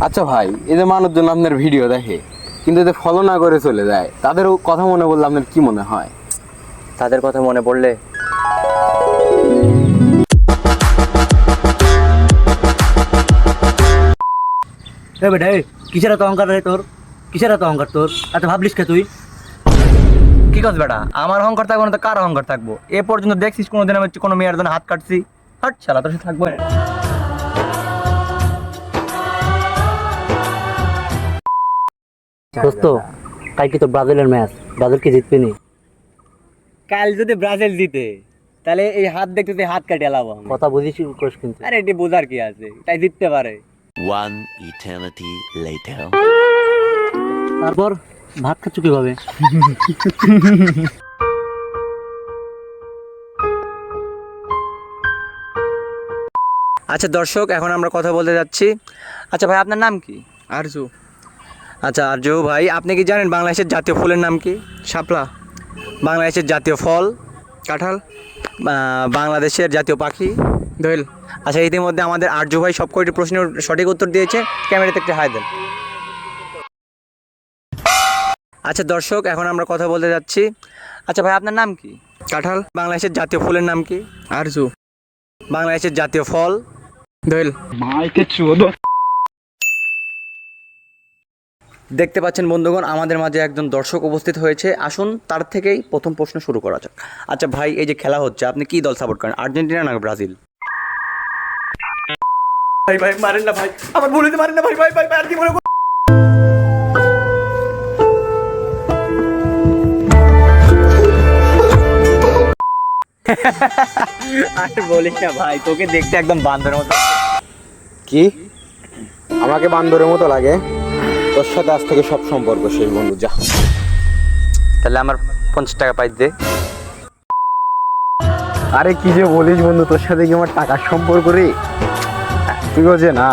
আচ্ছা ভাই, এই যে মানুষজন আপনার ভিডিও দেখে কিন্তু এতে ফলো না করে চলে যায়, তাদেরও কথা মনে বললে আপনার কি মনে হয়? তাদের কথা মনে পড়লে এ বেটা এ কিসের এত অহংকার রে তোর? কিসের এত অহংকার তোর? এত ভাবলিস কে তুই? কি কথা বেটা, আমার অহংকার থাকবো না তো কার অহংকার থাকবো? এ পর্যন্ত দেখছিস কোনোদিন আমি কোনো মেয়ের জন্য হাত কাটছি? হাট শালা, তোর সাথে থাকবো না। দোস্ত, কালকে তো ব্রাজিলের ম্যাচ, ব্রাজিল কি জিতবে নি? কাল যদি ব্রাজিল জিতে তাহলে এই হাত দেখতে তুই হাত কাটে এলাবো আমি। কথা বুঝিস কোষ কিন্তু। আরে এটি বোঝার কি আছে, তাই জিততে পারে। One eternity later. তারপর ভাত খাচ্ছ কিভাবে? আচ্ছা দর্শক, এখন আমরা কথা বলতে যাচ্ছি। আচ্ছা ভাই, আপনার নাম কি? আরজু। আচ্ছা আরজু ভাই, আপনি কি জানেন বাংলাদেশের জাতীয় ফুলের নাম কি? শাপলা। বাংলাদেশের জাতীয় ফল? কাঁঠাল। বাংলাদেশের জাতীয় পাখি? দোয়েল। আচ্ছা, ইতিমধ্যে আমাদের আরজু ভাই সব কয়টি প্রশ্নের সঠিক উত্তর দিয়েছে। ক্যামেরাতে একটা হাই দেন। আচ্ছা দর্শক, এখন আমরা কথা বলতে যাচ্ছি। আচ্ছা ভাই, আপনার নাম কি? কাঁঠাল। বাংলাদেশের জাতীয় ফুলের নাম কি? আরজু। বাংলাদেশের জাতীয় ফল? দোয়েল। দেখতে পাচ্ছেন বন্ধুগণ, আমাদের মাঝে একজন দর্শক উপস্থিত হয়েছে। আসুন তার থেকেই প্রথম প্রশ্ন শুরু করা যাক। আচ্ছা ভাই, এই যে খেলা হচ্ছে, আপনি কি দল সাপোর্ট করেন, আর্জেন্টিনা না ব্রাজিল? ভাই ভাই মারেন না ভাই, আমার বলিতে মারেন না ভাই, ভাই ভাই আর কি মনে আর বলিস না ভাই, তোকে দেখতে একদম বান্দরের মতো। কি? আমাকে বান্দরের মতো লাগে? তোর সাথে আজ থেকে সব সম্পর্ক শেষ বন্ধু, যা। তাহলে আমার 50 টাকা পাই দে। আরে কি যে বলিস বন্ধু, তোর সাথে কি আমার টাকার সম্পর্ক রে? তুই বোঝে না।